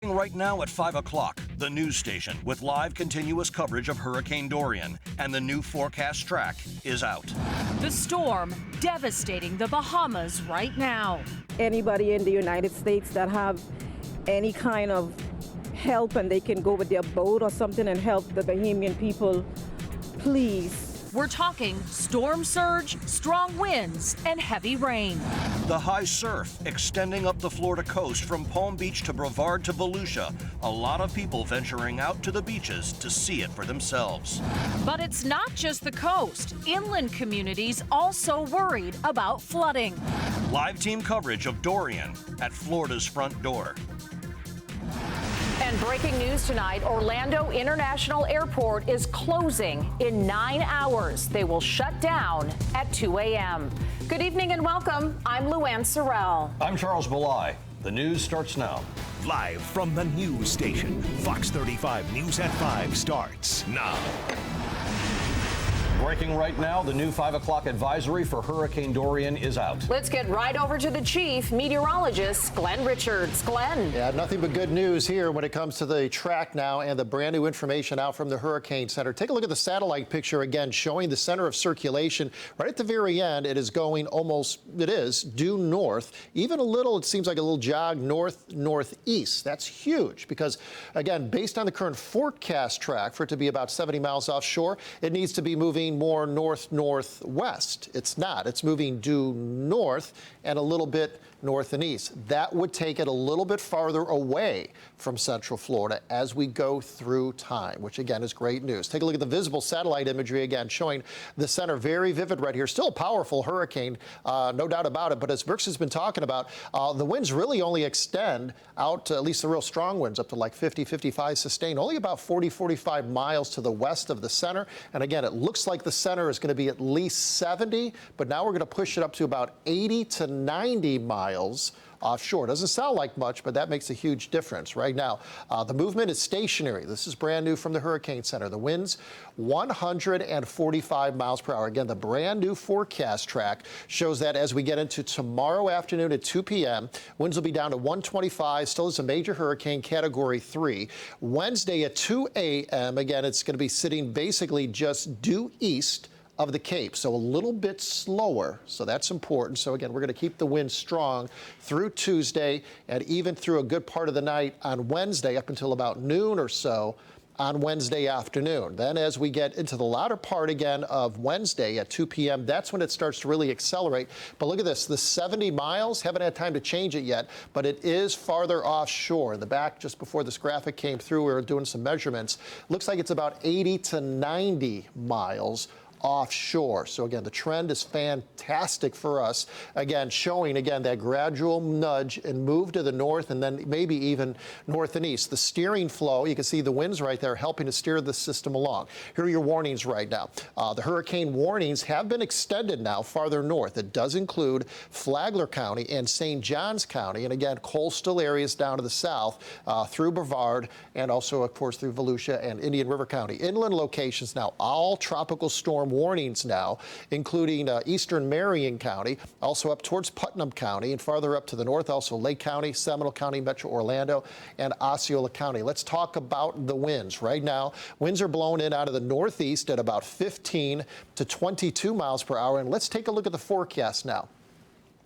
Right now at 5 o'clock, the news station with live continuous coverage of Hurricane Dorian, and the new forecast track is out. The storm devastating the Bahamas right now. Anybody in the United States that have any kind of help and they can go with their boat or something and help the Bahamian people, please. We're talking storm surge, strong winds, and heavy rain. The high surf extending up the Florida coast from Palm Beach to Brevard to Volusia. A lot of people venturing out to the beaches to see it for themselves. But it's not just the coast. Inland communities also worried about flooding. Live team coverage of Dorian at Florida's front door. And breaking news tonight, Orlando International Airport is closing in 9 hours. They will shut down at 2 a.m. Good evening and welcome. I'm Luann Sorrell. I'm Charles Belay. The news starts now. Live from the news station, Fox 35 News at 5 starts now. Breaking right now, the new 5 o'clock advisory for Hurricane Dorian is out. Let's get right over to the chief meteorologist, Glenn Richards. Glenn. Yeah, nothing but good news here when it comes to the track now and the brand new information out from the Hurricane Center. Take a look at the satellite picture again, showing the center of circulation right at the very end. It is going due north, even a little, it seems like a little jog northeast. That's huge because, again, based on the current forecast track for it to be about 70 miles offshore, it needs to be moving more north-northwest. It's not. It's moving due north and a little bit north and east. That would take it a little bit farther away from Central Florida as we go through time, which again is great news. Take a look at the visible satellite imagery again, showing the center very vivid right here. Still a powerful hurricane, no doubt about it. But as Brooks has been talking about, the winds really only extend out to, at least the real strong winds, up to like 50, 55 sustained, only about 40, 45 miles to the west of the center. And again, it looks like the center is going to be at least 70, but now we're going to push it up to about 80 to 90 miles offshore. Doesn't sound like much, but that makes a huge difference. Right now, the movement is stationary. This is brand new from the Hurricane Center. The winds 145 miles per hour. Again, the brand new forecast track shows that as we get into tomorrow afternoon at 2 p.m., winds will be down to 125. Still is a major hurricane, Category 3. Wednesday at 2 a.m., again, it's going to be sitting basically just due east of the Cape, so a little bit slower, so that's important. So again, we're going to keep the wind strong through Tuesday and even through a good part of the night on Wednesday up until about noon or so on Wednesday afternoon. Then as we get into the latter part again of Wednesday at 2 p.m., that's when it starts to really accelerate. But look at this, the 70 miles, haven't had time to change it yet, but it is farther offshore. In the back, just before this graphic came through, we were doing some measurements. Looks like it's about 80 to 90 miles offshore. So again, the trend is fantastic for us. Again, showing again that gradual nudge and move to the north and then maybe even north and east. The steering flow, you can see the winds right there helping to steer the system along. Here are your warnings right now. The hurricane warnings have been extended now farther north. It does include Flagler County and St. Johns County. And again, coastal areas down to the south through Brevard and also, of course, through Volusia and Indian River County. Inland locations now, all tropical storm warnings now, including eastern Marion County, also up towards Putnam County, and farther up to the north, also Lake County, Seminole County, Metro Orlando, and Osceola County. Let's talk about the winds. Right now, winds are blowing in out of the northeast at about 15 to 22 miles per hour. And let's take a look at the forecast now.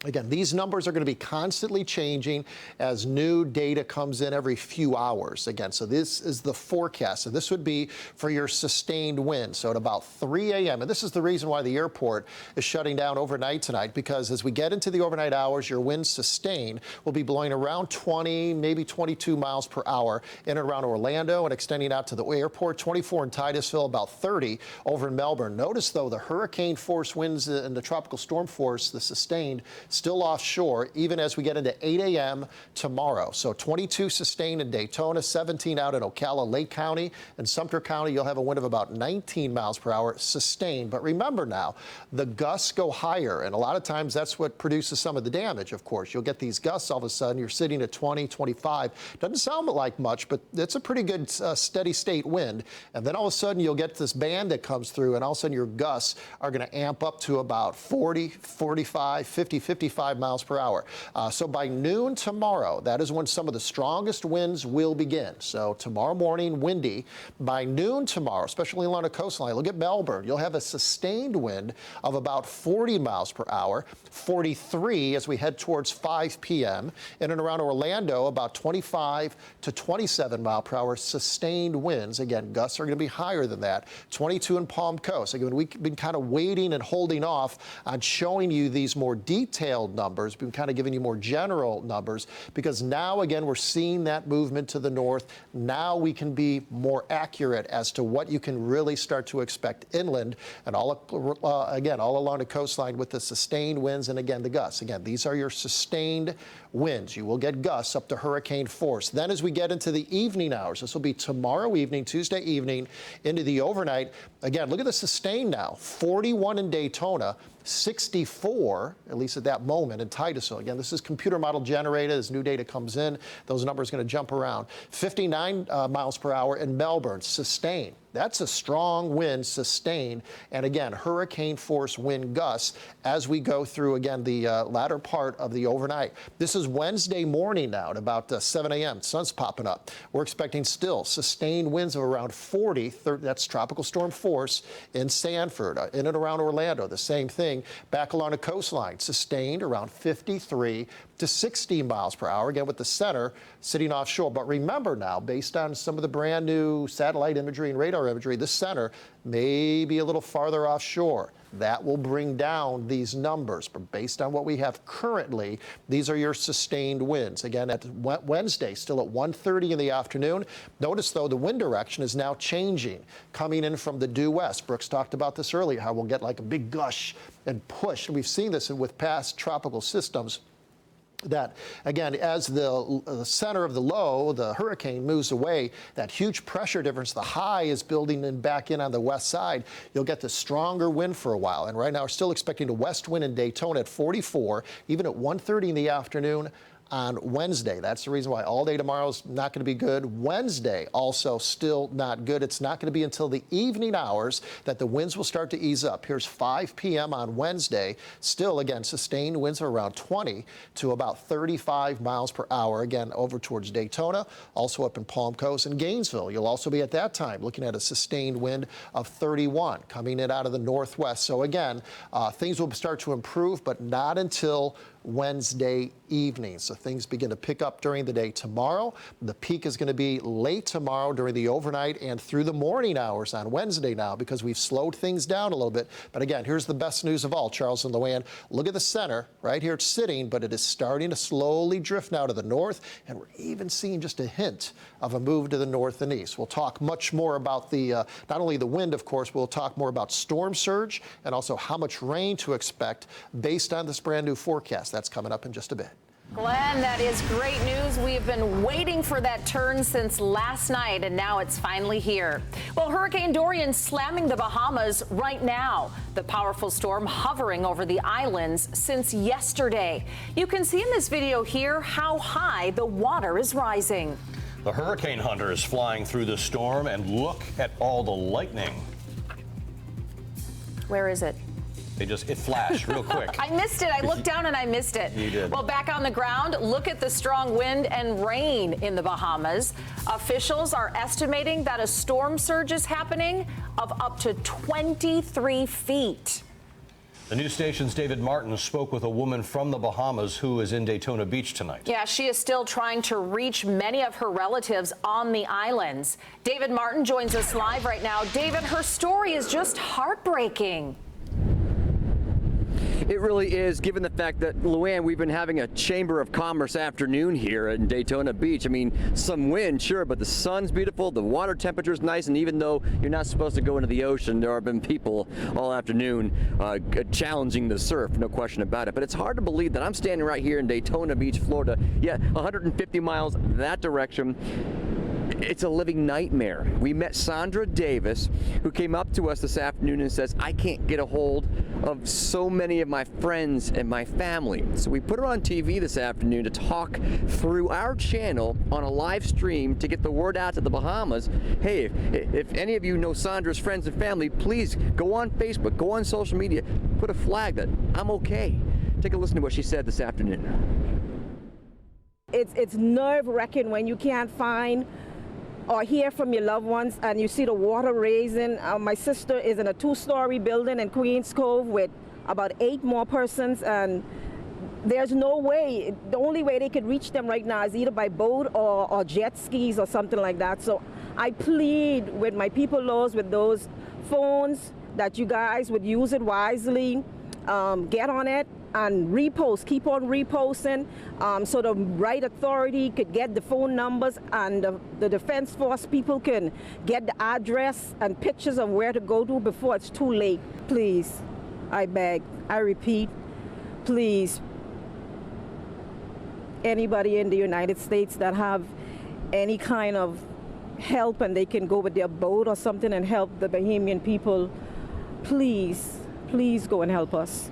Again, these numbers are going to be constantly changing as new data comes in every few hours. Again, so this is the forecast. So this would be for your sustained wind. So at about 3 a.m., and this is the reason why the airport is shutting down overnight tonight, because as we get into the overnight hours, your winds sustained will be blowing around 20, maybe 22 miles per hour in and around Orlando and extending out to the airport, 24 in Titusville, about 30 over in Melbourne. Notice, though, the hurricane force winds and the tropical storm force, the sustained, still offshore, even as we get into 8 a.m. tomorrow. So 22 sustained in Daytona, 17 out in Ocala, Lake County, and Sumter County. You'll have a wind of about 19 miles per hour sustained. But remember now, the gusts go higher, and a lot of times that's what produces some of the damage, of course. You'll get these gusts all of a sudden. You're sitting at 20, 25. Doesn't sound like much, but it's a pretty good steady state wind. And then all of a sudden you'll get this band that comes through, and all of a sudden your gusts are going to amp up to about 40, 45, 50, 55 55 miles per hour. So by noon tomorrow, that is when some of the strongest winds will begin. So tomorrow morning, windy. By noon tomorrow, especially along the coastline, look at Melbourne. You'll have a sustained wind of about 40 miles per hour, 43 as we head towards 5 p.m. In and around Orlando, about 25 to 27 mile per hour sustained winds. Again, gusts are going to be higher than that. 22 in Palm Coast. Again, we've been kind of waiting and holding off on showing you these more detailed numbers. We've been kind of giving you more general numbers because now, again, we're seeing that movement to the north. Now we can be more accurate as to what you can really start to expect inland and all along the coastline with the sustained winds and, again, the gusts. Again, these are your sustained winds. You will get gusts up to hurricane force. Then as we get into the evening hours, this will be tomorrow evening, Tuesday evening, into the overnight. Again, look at the sustained now. 41 in Daytona, 64, at least at that moment, in Titusville. Again, this is computer model generated. As new data comes in, those numbers are going to jump around. 59 miles per hour in Melbourne, sustained. That's a strong wind, sustained. And again, hurricane force wind gusts as we go through, again, the latter part of the overnight. This is Wednesday morning now at about 7 a.m. Sun's popping up. We're expecting still sustained winds of around 40. That's tropical storm force in Sanford, in and around Orlando. The same thing back along the coastline, sustained around 53 to 60 miles per hour, again with the center sitting offshore. But remember now, based on some of the brand new satellite imagery and radar imagery, the center may be a little farther offshore. That will bring down these numbers. But based on what we have currently, these are your sustained winds. Again, at Wednesday, still at 1:30 in the afternoon. Notice, though, the wind direction is now changing, coming in from the due west. Brooks talked about this earlier, how we'll get like a big gush and push. And we've seen this with past tropical systems. That, again, as the center of the low, the hurricane moves away, that huge pressure difference, the high is building in back in on the west side. You'll get the stronger wind for a while. And right now we're still expecting a west wind in Daytona at 44, even at 1:30 in the afternoon on Wednesday. That's the reason why all day tomorrow is not going to be good. Wednesday also still not good. It's not going to be until the evening hours that the winds will start to ease up. Here's 5 p.m. on Wednesday. Still, again, sustained winds are around 20 to about 35 miles per hour. Again, over towards Daytona, also up in Palm Coast and Gainesville. You'll also be at that time looking at a sustained wind of 31 coming in out of the northwest. So again, things will start to improve, but not until Wednesday evening. So things begin to pick up during the day tomorrow. The peak is going to be late tomorrow during the overnight and through the morning hours on Wednesday now because we've slowed things down a little bit. But again, here's the best news of all, Charles and Luann. Look at the center. Right here it's sitting, but it is starting to slowly drift now to the north, and we're even seeing just a hint of a move to the north and east. We'll talk much more about the not only the wind, of course, we'll talk more about storm surge and also how much rain to expect based on this brand new forecast. That's coming up in just a bit. Glenn, that is great news. We have been waiting for that turn since last night, and now it's finally here. Well, Hurricane Dorian slamming the Bahamas right now. The powerful storm hovering over the islands since yesterday. You can see in this video here how high the water is rising. The hurricane hunter is flying through the storm, and look at all the lightning. Where is it? It flashed real quick. I missed it. I looked down and I missed it. You did. Well, back on the ground, look at the strong wind and rain in the Bahamas. Officials are estimating that a storm surge is happening of up to 23 feet. The news station's David Martin spoke with a woman from the Bahamas who is in Daytona Beach tonight. Yeah, she is still trying to reach many of her relatives on the islands. David Martin joins us live right now. David, her story is just heartbreaking. It really is, given the fact that, Luann, we've been having a Chamber of Commerce afternoon here in Daytona Beach. I mean, some wind, sure, but the sun's beautiful, the water temperature's nice, and even though you're not supposed to go into the ocean, there have been people all afternoon challenging the surf, no question about it. But it's hard to believe that I'm standing right here in Daytona Beach, Florida, 150 miles that direction. It's a living nightmare. We met Sandra Davis, who came up to us this afternoon and says, I can't get a hold of so many of my friends and my family. So we put her on TV this afternoon to talk through our channel on a live stream to get the word out to the Bahamas. Hey, if any of you know Sandra's friends and family, please go on Facebook, go on social media, put a flag that I'm okay. Take a listen to what she said this afternoon. It's nerve-wracking when you can't find or hear from your loved ones and you see the water raising. My sister is in a 2-story building in Queens Cove with about 8 more persons, and there's no way. The only way they could reach them right now is either by boat or jet skis or something like that. So I plead with my people laws, with those phones, that you guys would use it wisely, get on it and repost, keep on reposting, so the right authority could get the phone numbers and the Defense Force people can get the address and pictures of where to go to before it's too late. Please, I beg, I repeat, please, anybody in the United States that have any kind of help and they can go with their boat or something and help the Bahamian people, please, please go and help us.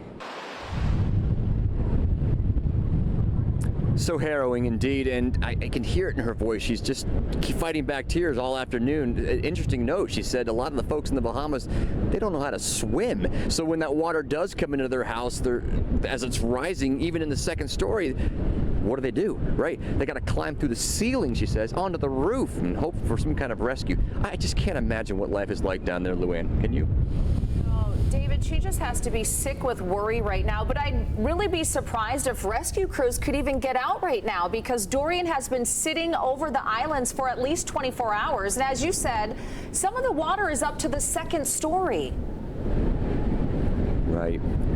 So harrowing indeed, and I can hear it in her voice. She's just keep fighting back tears all afternoon. Interesting note, she said a lot of the folks in the Bahamas, they don't know how to swim. So when that water does come into their house, as it's rising, even in the 2nd story, what do? Right? They got to climb through the ceiling, she says, onto the roof and hope for some kind of rescue. I just can't imagine what life is like down there, Luann. Can you? David, she just has to be sick with worry right now, but I'd really be surprised if rescue crews could even get out right now, because Dorian has been sitting over the islands for at least 24 hours. And as you said, some of the water is up to the 2nd story.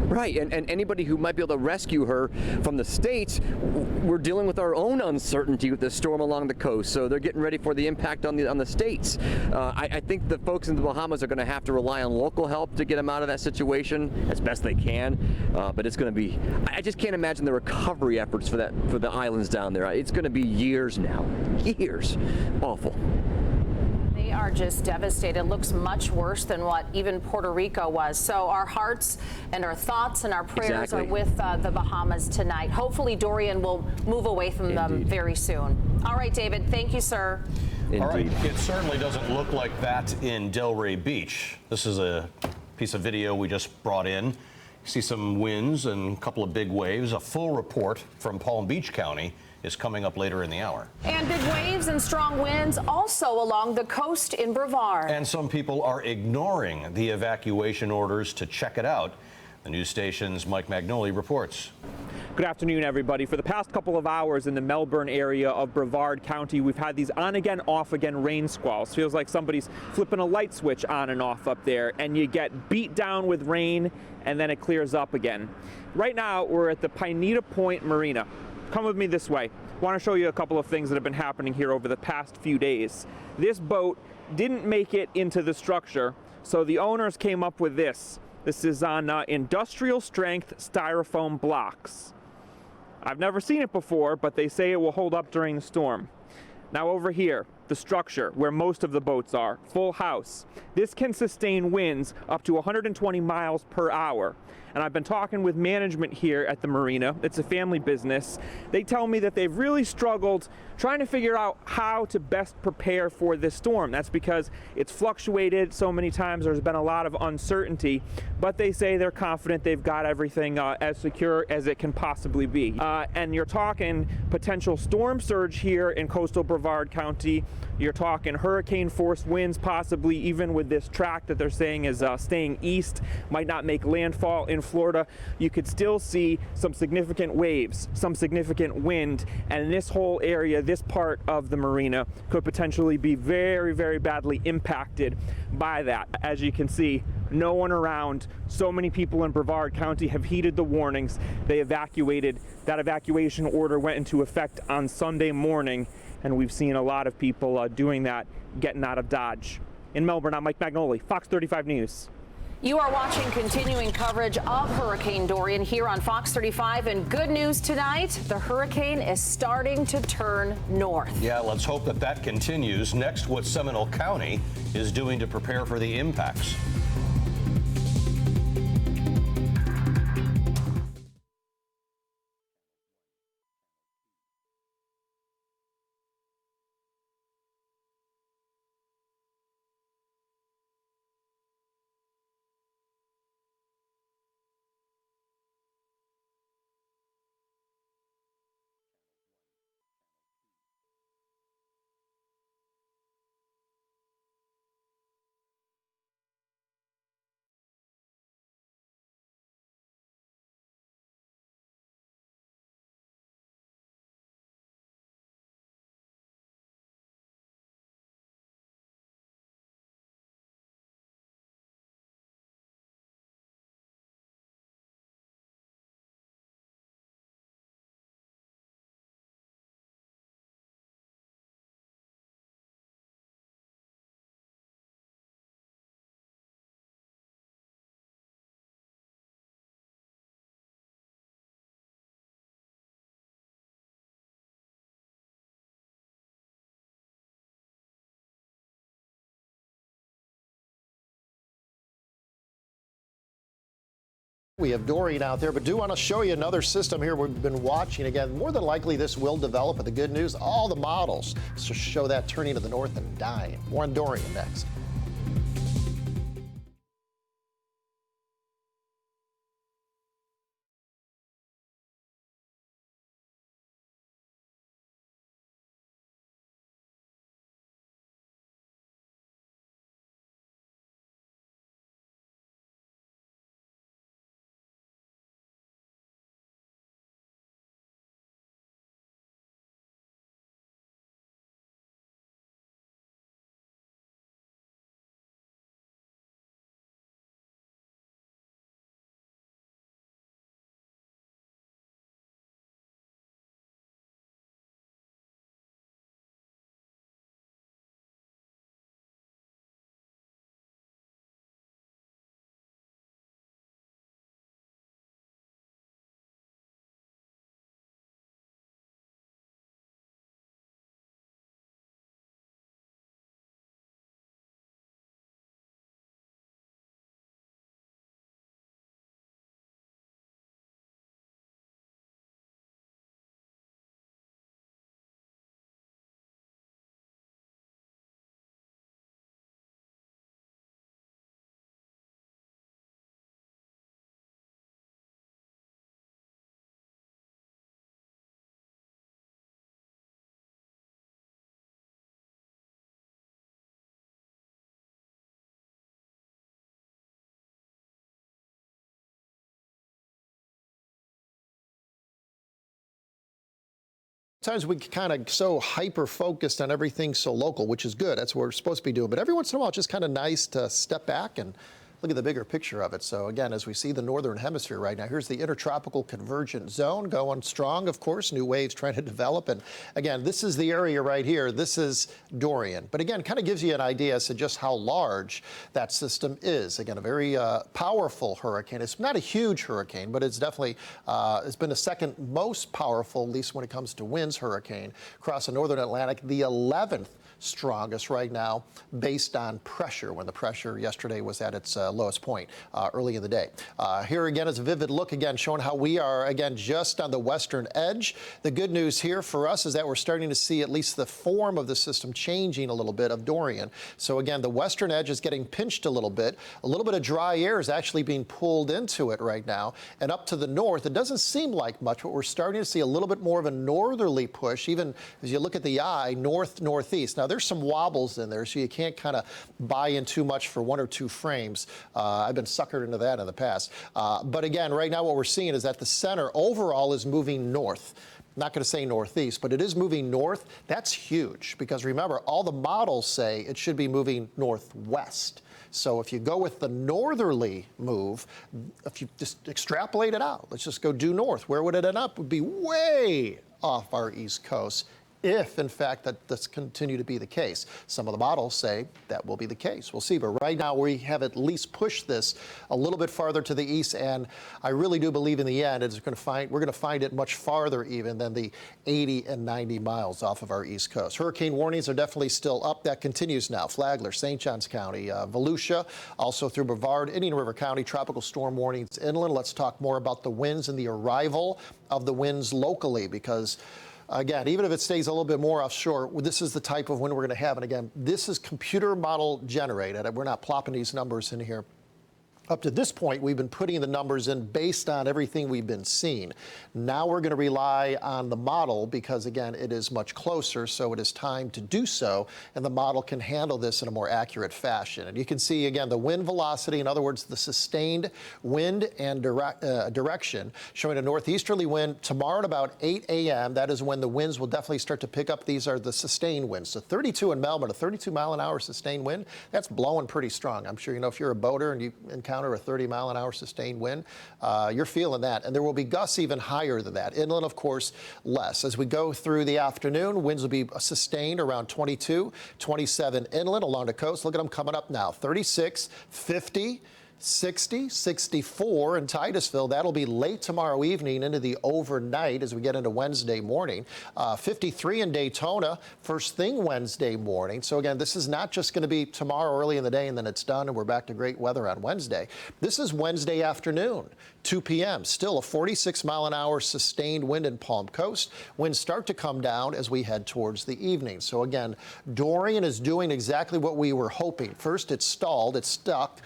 Right, and anybody who might be able to rescue her from the States, we're dealing with our own uncertainty with the storm along the coast, so they're getting ready for the impact on the States. I think the folks in the Bahamas are going to have to rely on local help to get them out of that situation as best they can, but it's going to be, I just can't imagine the recovery efforts for the islands down there. It's going to be years now, years. Awful. They are just devastated. It looks much worse than what even Puerto Rico was. So our hearts and our thoughts and our prayers are with the Bahamas tonight. Hopefully Dorian will move away from them very soon. All right, David, thank you, sir. Indeed. All right, it certainly doesn't look like that in Delray Beach. This is a piece of video we just brought in. You see some winds and a couple of big waves. A full report from Palm Beach County is coming up later in the hour. And big waves and strong winds also along the coast in Brevard. And some people are ignoring the evacuation orders to check it out. The news station's Mike Magnoli reports. Good afternoon, everybody. For the past couple of hours in the Melbourne area of Brevard County, we've had these on-again, off-again rain squalls. Feels like somebody's flipping a light switch on and off up there, and you get beat down with rain, and then it clears up again. Right now, we're at the Pineda Point Marina. Come with me this way. I want to show you a couple of things that have been happening here over the past few days. This boat didn't make it into the structure, so the owners came up with this. This is on industrial strength styrofoam blocks. I've never seen it before, but they say it will hold up during the storm. Now over here, the structure where most of the boats are, full house. This can sustain winds up to 120 miles per hour. And I've been talking with management here at the marina. It's a family business. They tell me that they've really struggled trying to figure out how to best prepare for this storm. That's because it's fluctuated so many times. There's been a lot of uncertainty, but they say they're confident they've got everything as secure as it can possibly be. And you're talking potential storm surge here in coastal Brevard County. You're talking hurricane force winds, possibly even with this track that they're saying is staying east, might not make landfall in Florida. You could still see some significant waves, some significant wind, and this whole area, this part of the marina, could potentially be very, very badly impacted by that. As you can see, no one around. So many people in Brevard County have heeded the warnings. They evacuated. That evacuation order went into effect on Sunday morning, and we've seen a lot of people doing that, getting out of Dodge. In Melbourne, I'm Mike Magnoli, Fox 35 News. You are watching continuing coverage of Hurricane Dorian here on Fox 35, and good news tonight, the hurricane is starting to turn north. Yeah, let's hope that that continues. Next, what Seminole County is doing to prepare for the impacts. We have Dorian out there, but do want to show you another system here we've been watching. Again, more than likely this will develop, but the good news, all the models show that turning to the north and dying. More on Dorian next. Sometimes we kind of so hyper-focused on everything so local, which is good. That's what we're supposed to be doing. But every once in a while, it's just kind of nice to step back and look at the bigger picture of it. So again, as we see the northern hemisphere right now, here's the intertropical convergent zone going strong, of course, new waves trying to develop. And again, this is the area right here. This is Dorian. But again, kind of gives you an idea as to just how large that system is. Again, a very powerful hurricane. It's not a huge hurricane, but it's definitely, it's been the second most powerful, at least when it comes to winds, hurricane across the northern Atlantic, the 11th strongest right now based on pressure, when the pressure yesterday was at its lowest point early in the day. Here again is a vivid look again showing how we are again just on the western edge. The good news here for us is that we're starting to see at least the form of the system changing a little bit of Dorian. So again, the western edge is getting pinched a little bit. A little bit of dry air is actually being pulled into it right now. And up to the north, it doesn't seem like much, but we're starting to see a little bit more of a northerly push, even as you look at the eye, north-northeast. Now, there's some wobbles in there, so you can't kind of buy in too much for one or two frames. I've been suckered into that in the past. But again, right now what we're seeing is that the center overall is moving north. Not going to say northeast, but it is moving north. That's huge because remember, all the models say it should be moving northwest. So if you go with the northerly move, if you just extrapolate it out, let's just go due north. Where would it end up? It would be way off our east coast, if, in fact, that does continue to be the case. Some of the models say that will be the case. We'll see. But right now, we have at least pushed this a little bit farther to the east, and I really do believe in the end we're going to find it much farther even than the 80 and 90 miles off of our east coast. Hurricane warnings are definitely still up. That continues now. Flagler, St. Johns County, Volusia, also through Brevard, Indian River County, tropical storm warnings inland. Let's talk more about the winds and the arrival of the winds locally, because again, even if it stays a little bit more offshore, this is the type of wind we're going to have. And again, this is computer model generated. We're not plopping these numbers in here. Up to this point, we've been putting the numbers in based on everything we've been seeing. Now we're going to rely on the model because, again, it is much closer, so it is time to do so, and the model can handle this in a more accurate fashion. And you can see, again, the wind velocity, in other words, the sustained wind and direction, showing a northeasterly wind tomorrow at about 8 a.m. That is when the winds will definitely start to pick up. These are the sustained winds. So 32 in Melbourne, a 32-mile-an-hour sustained wind, that's blowing pretty strong. I'm sure you know if you're a boater and you encounter a 30-mile-an-hour sustained wind, you're feeling that. And there will be gusts even higher than that. Inland, of course, less. As we go through the afternoon, winds will be sustained around 22, 27 inland along the coast. Look at them coming up now. 36, 50, 60, 64 in Titusville. That'll be late tomorrow evening into the overnight as we get into Wednesday morning. 53 in Daytona, first thing Wednesday morning. So again, this is not just going to be tomorrow early in the day and then it's done and we're back to great weather on Wednesday. This is Wednesday afternoon, 2 p.m. Still a 46-mile-an-hour sustained wind in Palm Coast. Winds start to come down as we head towards the evening. So again, Dorian is doing exactly what we were hoping. First, it stalled, it stuck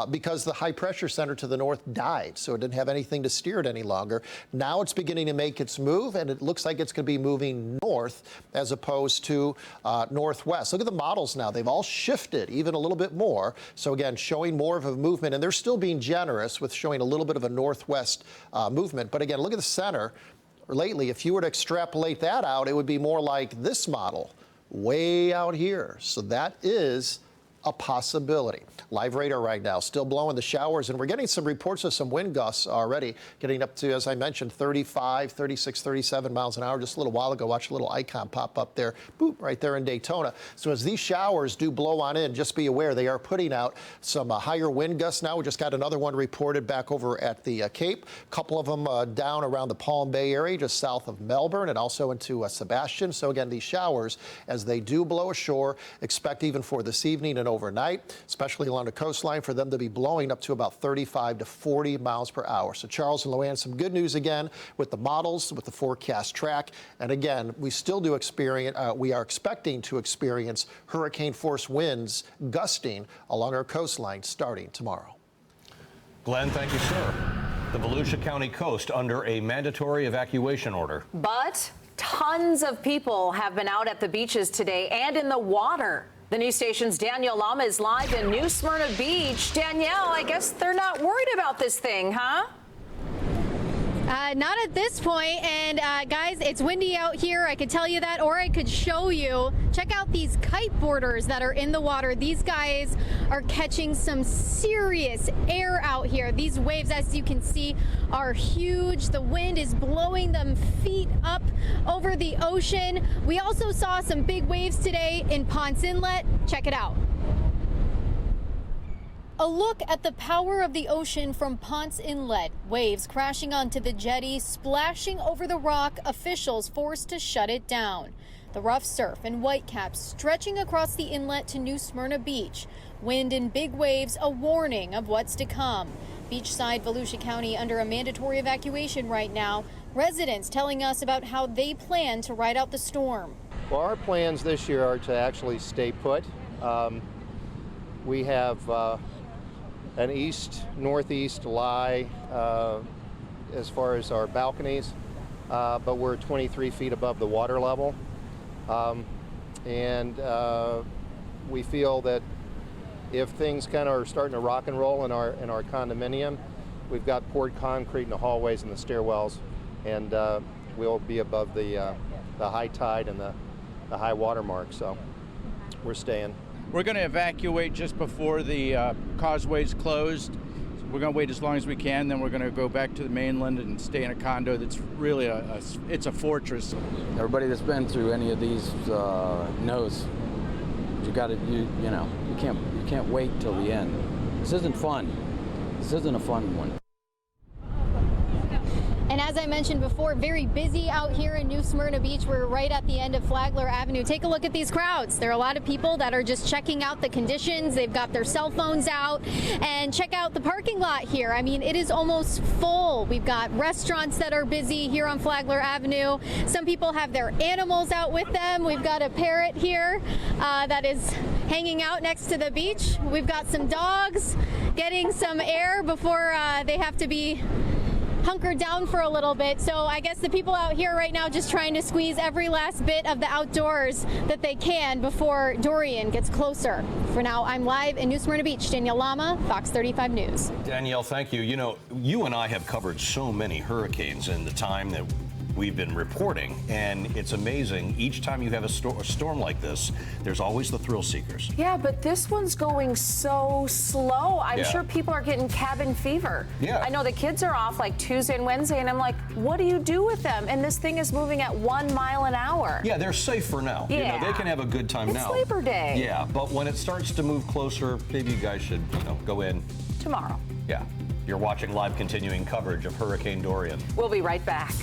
because the high pressure center to the north died, so it didn't have anything to steer it any longer. Now it's beginning to make its move, and it looks like it's going to be moving north as opposed to northwest. Look at the models now. They've all shifted even a little bit more. So again, showing more of a movement, and they're still being generous with showing a little bit of a northwest movement. But again, look at the center. Lately, if you were to extrapolate that out, it would be more like this model, way out here. So that is a possibility. Live radar right now, still blowing the showers, and we're getting some reports of some wind gusts already, getting up to, as I mentioned, 35, 36, 37 miles an hour just a little while ago. Watch a little icon pop up there, boop, right there in Daytona. So as these showers do blow on in, just be aware they are putting out some higher wind gusts now. We just got another one reported back over at the Cape. A couple of them down around the Palm Bay area, just south of Melbourne, and also into Sebastian. So again, these showers, as they do blow ashore, expect even for this evening and overnight, especially along the coastline, for them to be blowing up to about 35 to 40 miles per hour. So Charles and Luann, some good news again with the models, with the forecast track. And again, we still do experience, we are expecting to experience hurricane force winds gusting along our coastline starting tomorrow. Glenn, thank you, sir. The Volusia County coast under a mandatory evacuation order. But tons of people have been out at the beaches today and in the water. The news station's Danielle Lama is live in New Smyrna Beach. Danielle, I guess they're not worried about this thing, huh? Not at this point. And guys, it's windy out here. I could tell you that, or I could show you. Check out these kiteboarders that are in the water. These guys are catching some serious air out here. These waves, as you can see, are huge. The wind is blowing them feet up over the ocean. We also saw some big waves today in Ponce Inlet. Check it out. A look at the power of the ocean from Ponce Inlet. Waves crashing onto the jetty, splashing over the rock, officials forced to shut it down. The rough surf and whitecaps stretching across the inlet to New Smyrna Beach. Wind and big waves, a warning of what's to come. Beachside Volusia County under a mandatory evacuation right now. Residents telling us about how they plan to ride out the storm. Well, our plans this year are to actually stay put. We have an east-northeast lie as far as our balconies, but we're 23 feet above the water level. We feel that if things kind of are starting to rock and roll in our condominium, we've got poured concrete in the hallways and the stairwells, and we'll be above the high tide and the high water mark, so we're staying. We're going to evacuate just before the causeway's closed. We're going to wait as long as we can, then we're going to go back to the mainland and stay in a condo that's really it's a fortress. Everybody that's been through any of these knows you got to you can't wait till the end. This isn't fun. This isn't a fun one. And as I mentioned before, very busy out here in New Smyrna Beach. We're right at the end of Flagler Avenue. Take a look at these crowds. There are a lot of people that are just checking out the conditions. They've got their cell phones out. And check out the parking lot here. I mean, it is almost full. We've got restaurants that are busy here on Flagler Avenue. Some people have their animals out with them. We've got a parrot here that is hanging out next to the beach. We've got some dogs getting some air before they have to be hunkered down for a little bit. So I guess the people out here right now just trying to squeeze every last bit of the outdoors that they can before Dorian gets closer. For now, I'm live in New Smyrna Beach. Danielle Lama, Fox 35 News. Danielle, thank you. You know, you and I have covered so many hurricanes in the time that we've been reporting, and it's amazing. Each time you have a storm like this, there's always the thrill seekers. Yeah, but this one's going so slow. I'm sure people are getting cabin fever. Yeah. I know the kids are off like Tuesday and Wednesday, and I'm like, what do you do with them? And this thing is moving at 1 mile an hour. Yeah, they're safe for now. Yeah. You know, they can have a good time now. It's Labor Day. Yeah, but when it starts to move closer, maybe you guys should, go in, tomorrow. Yeah. You're watching live continuing coverage of Hurricane Dorian. We'll be right back.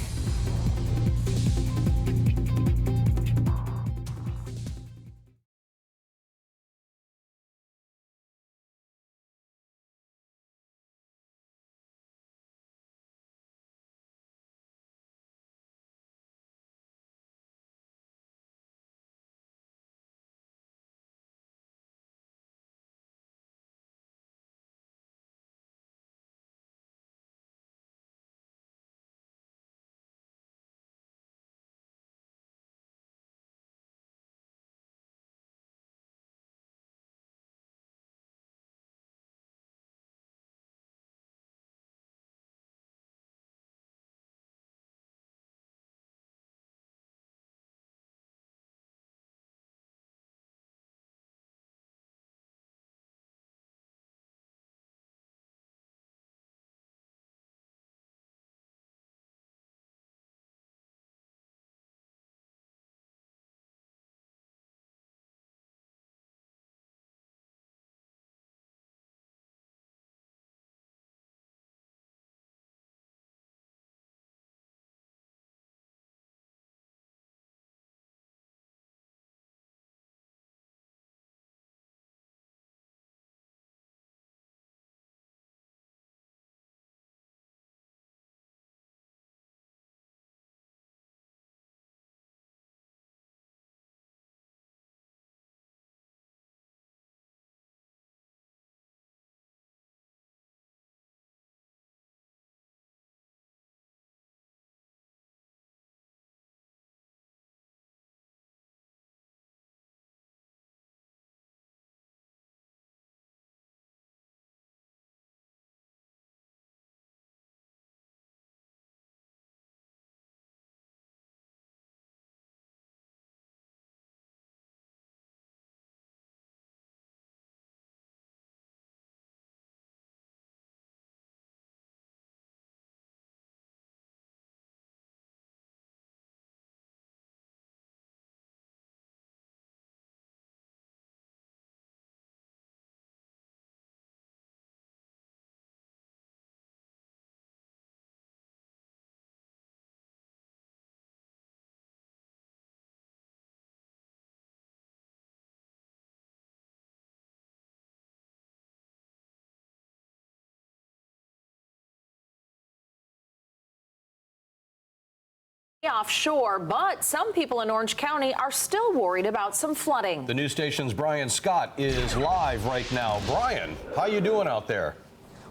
Offshore, but some people in Orange County are still worried about some flooding. The news station's Brian Scott is live right now. Brian, how you doing out there?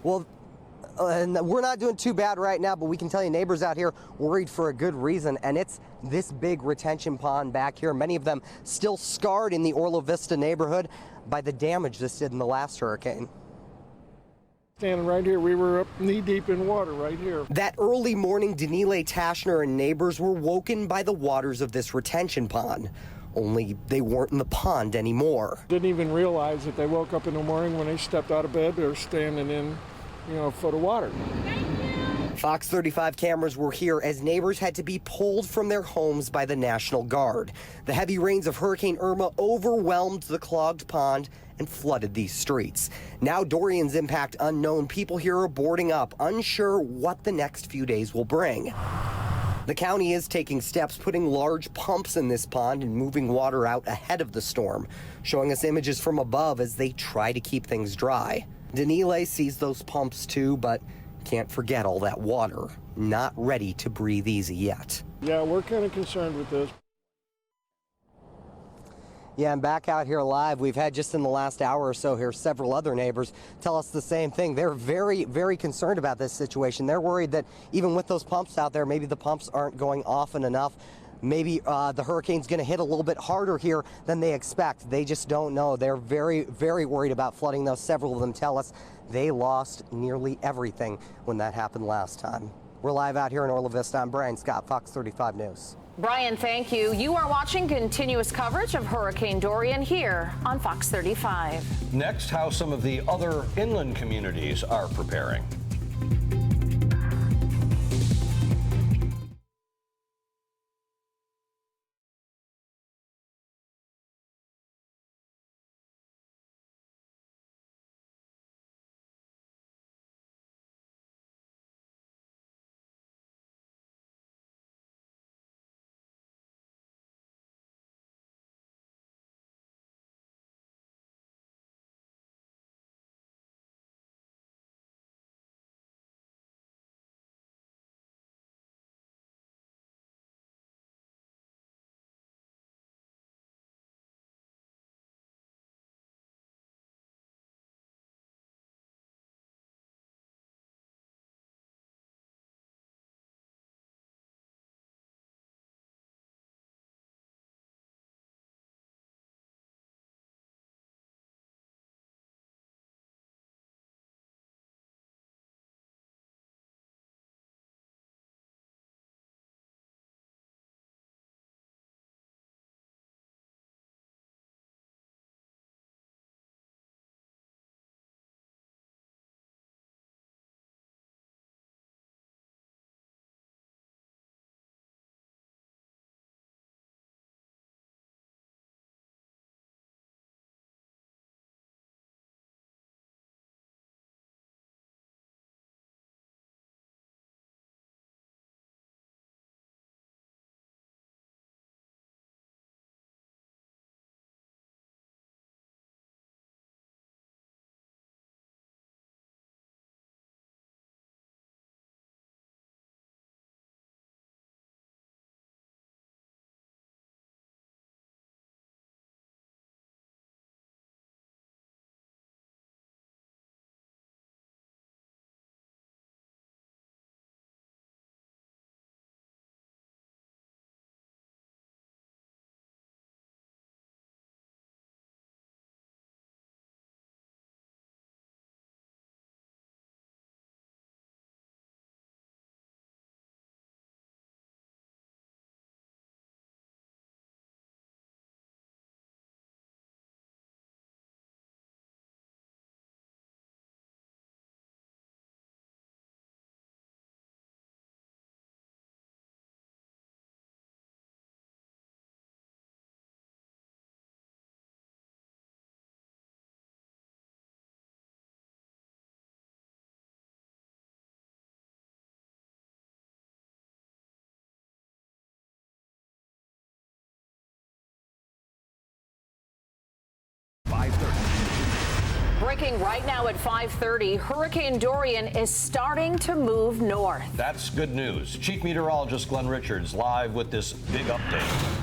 Well, and we're not doing too bad right now, but we can tell you neighbors out here worried for a good reason, and it's this big retention pond back here. Many of them still scarred in the Orla Vista neighborhood by the damage this did in the last hurricane. Standing right here, we were up knee deep in water right here. That early morning, Danile Tashner and neighbors were woken by the waters of this retention pond. Only they weren't in the pond anymore. Didn't even realize that they woke up in the morning when they stepped out of bed, they were standing in, a foot of water. Fox 35 cameras were here as neighbors had to be pulled from their homes by the National Guard. The heavy rains of Hurricane Irma overwhelmed the clogged pond and flooded these streets. Now Dorian's impact unknown, people here are boarding up, unsure what the next few days will bring. The county is taking steps, putting large pumps in this pond and moving water out ahead of the storm, showing us images from above as they try to keep things dry. Danile sees those pumps too, but can't forget all that water. Not ready to breathe easy yet. Yeah, we're kind of concerned with this. Yeah, and back out here live, we've had just in the last hour or so here several other neighbors tell us the same thing. They're very, very concerned about this situation. They're worried that even with those pumps out there, maybe the pumps aren't going often enough. Maybe the hurricane's going to hit a little bit harder here than they expect. They just don't know. They're very, very worried about flooding, though. Several of them tell us they lost nearly everything when that happened last time. We're live out here in Orla Vista. I'm Brian Scott, Fox 35 News. Brian, thank you. You are watching continuous coverage of Hurricane Dorian here on Fox 35. Next, how some of the other inland communities are preparing. breaking right now at 5:30, Hurricane Dorian is starting to move north. That's good news. Chief Meteorologist Glenn Richards live with this big update.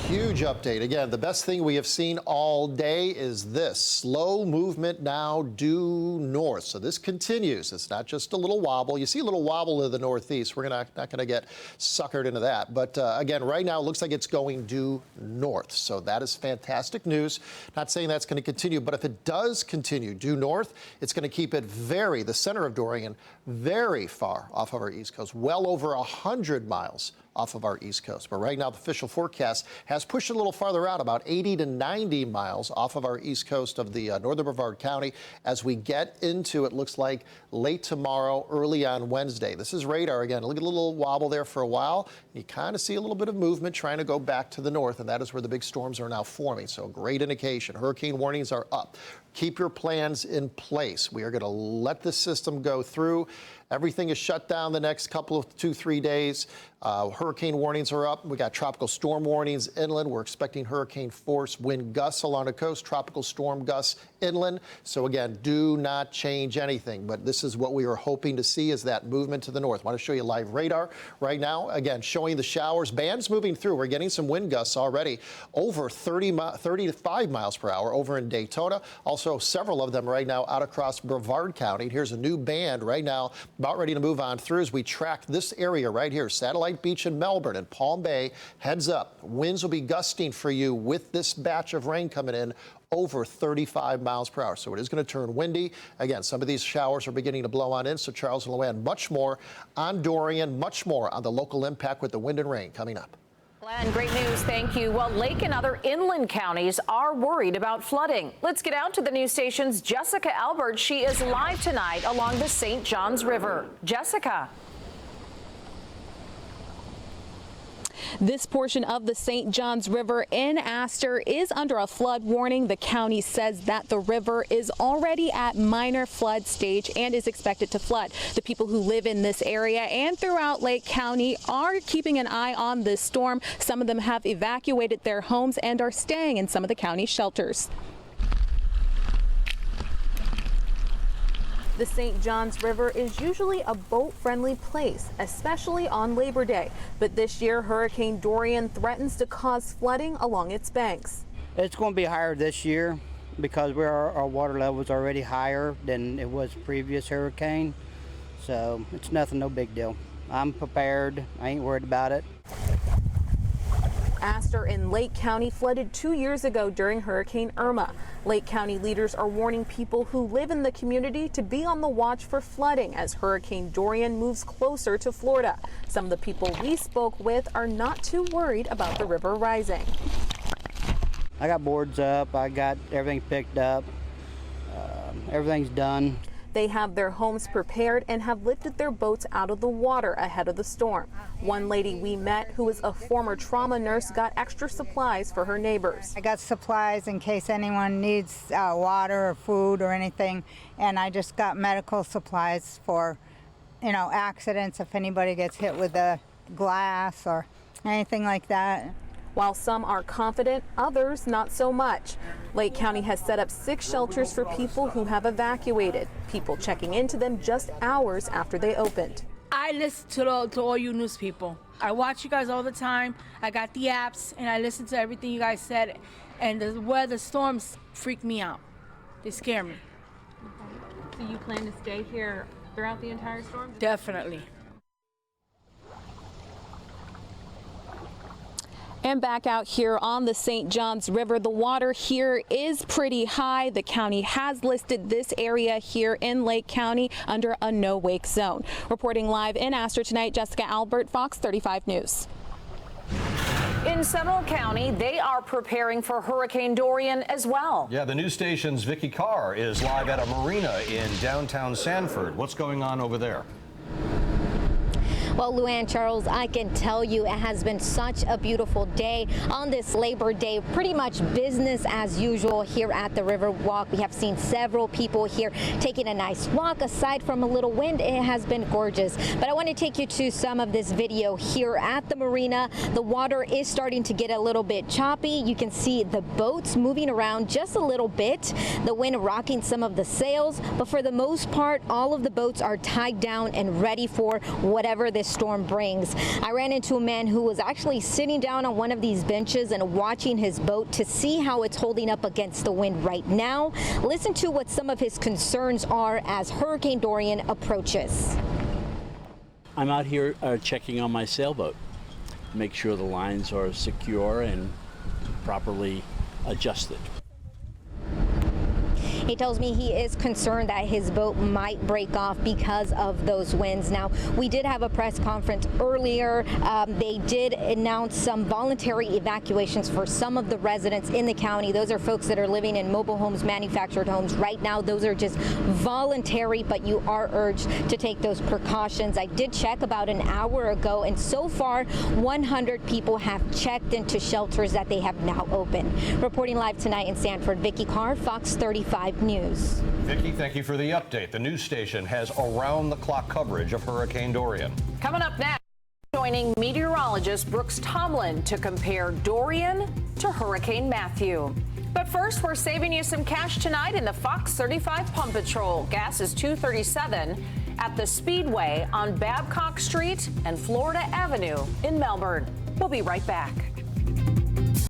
Huge update. Again, the best thing we have seen all day is this slow movement now due north. So this continues. It's not just a little wobble. You see a little wobble to the northeast. We're not going to get suckered into that. But again, right now it looks like it's going due north. So that is fantastic news. Not saying that's going to continue, but if it does continue due north, it's going to keep it the center of Dorian, very far off of our east coast, well over 100 miles off of our east coast. But right now, the official forecast has pushed it a little farther out, about 80 to 90 miles off of our east coast of the northern Brevard County as we get into, it looks like, late tomorrow, early on Wednesday. This is radar again. Look at a little wobble there for a while. You kind of see a little bit of movement trying to go back to the north, and that is where the big storms are now forming. So great indication. Hurricane warnings are up. Keep your plans in place. We are going to let this system go through. Everything is shut down the next couple of 2-3 days. Hurricane warnings are up. We got tropical storm warnings inland. We're expecting hurricane force wind gusts along the coast, tropical storm gusts inland. So again, do not change anything. But this is what we are hoping to see, is that movement to the north. I want to show you live radar right now. Again, showing the showers. Bands moving through. We're getting some wind gusts already over 35 miles per hour over in Daytona. Also, several of them right now out across Brevard County. Here's a new band right now about ready to move on through as we track this area right here, Satellite Beach in Melbourne and Palm Bay. Heads up, winds will be gusting for you with this batch of rain coming in over 35 miles per hour. So it is going to turn windy. Again, some of these showers are beginning to blow on in. So Charles and Luann, much more on Dorian, much more on the local impact with the wind and rain coming up. Glenn, great news. Thank you. Well, Lake and other inland counties are worried about flooding. Let's get out to the news station's Jessica Albert. She is live tonight along the St. Johns River. Jessica. This portion of the St. Johns River in Astor is under a flood warning. The county says that the river is already at minor flood stage and is expected to flood. The people who live in this area and throughout Lake County are keeping an eye on this storm. Some of them have evacuated their homes and are staying in some of the county shelters. The St. Johns River is usually a boat-friendly place, especially on Labor Day. But this year, Hurricane Dorian threatens to cause flooding along its banks. It's going to be higher this year because our water level is already higher than it was previous hurricane. So it's nothing, no big deal. I'm prepared. I ain't worried about it. Astor in Lake County flooded 2 years ago during Hurricane Irma. Lake County leaders are warning people who live in the community to be on the watch for flooding as Hurricane Dorian moves closer to Florida. Some of the people we spoke with are not too worried about the river rising. I got boards up. I got everything picked up. Everything's done. They have their homes prepared and have lifted their boats out of the water ahead of the storm. One lady we met, who is a former trauma nurse, got extra supplies for her neighbors. I got supplies in case anyone needs water or food or anything, and I just got medical supplies for, accidents if anybody gets hit with a glass or anything like that. While some are confident, others not so much. Lake County has set up 6 shelters for people who have evacuated, people checking into them just hours after they opened. I listen to all you news people. I watch you guys all the time. I got the apps, and I listen to everything you guys said, and the weather storms freak me out. They scare me. So you plan to stay here throughout the entire storm? Definitely. And back out here on the St. Johns River, the water here is pretty high. The county has listed this area here in Lake County under a no-wake zone. Reporting live in Astor tonight, Jessica Albert, Fox 35 News. In Seminole County, they are preparing for Hurricane Dorian as well. Yeah, the news station's Vicky Carr is live at a marina in downtown Sanford. What's going on over there? Well, Luann, Charles, I can tell you it has been such a beautiful day on this Labor Day. Pretty much business as usual here at the Riverwalk. We have seen several people here taking a nice walk. Aside from a little wind, it has been gorgeous. But I want to take you to some of this video here at the marina. The water is starting to get a little bit choppy. You can see the boats moving around just a little bit. The wind rocking some of the sails, but for the most part, all of the boats are tied down and ready for whatever this storm brings. I ran into a man who was actually sitting down on one of these benches and watching his boat to see how it's holding up against the wind right now. Listen to what some of his concerns are as Hurricane Dorian approaches. I'm out here checking on my sailboat, make sure the lines are secure and properly adjusted. He tells me he is concerned that his boat might break off because of those winds. Now, we did have a press conference earlier. They did announce some voluntary evacuations for some of the residents in the county. Those are folks that are living in mobile homes, manufactured homes. Right now, those are just voluntary, but you are urged to take those precautions. I did check about an hour ago, and so far, 100 people have checked into shelters that they have now opened. Reporting live tonight in Sanford, Vicki Carr, Fox 35 News. Vicki, thank you for the update. The news station has around-the-clock coverage of Hurricane Dorian. Coming up next, joining meteorologist Brooks Tomlin to compare Dorian to Hurricane Matthew. But first, we're saving you some cash tonight in the Fox 35 Pump Patrol. Gas is $2.37 at the Speedway on Babcock Street and Florida Avenue in Melbourne. We'll be right back.